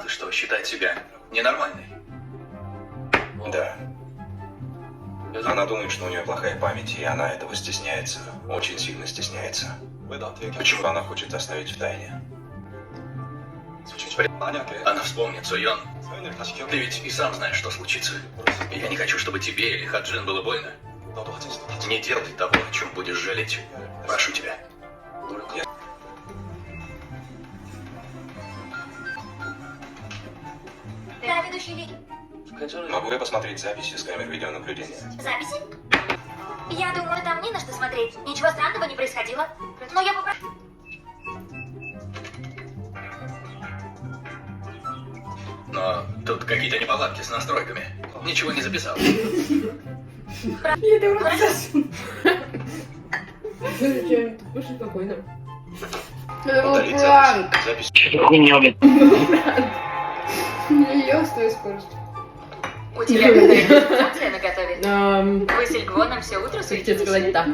что считает себя ненормальной. Да. Она думает, что у нее плохая память, и она этого стесняется. Очень сильно стесняется. Почему она хочет оставить в тайне? Она вспомнит, Суйон. Ты ведь и сам знаешь, что случится. Я не хочу, чтобы тебе или Хаджин было больно. Не делай того, о чем будешь жалеть. Прошу тебя. Да, ведущий Вики. Могу я посмотреть записи с камер видеонаблюдения? Записи? Я думаю, там не на что смотреть. Ничего странного не происходило. Но я попрошу... Но тут какие-то неполадки с настройками. Ничего не записал. Я давай засуну. Слушай, спокойно. Удалить Планк. запись. Я с твоей скоростью. У тебя какая-то информация на готове? Хотел Вы с Эльгвоном все утро суетитесь? сказать да.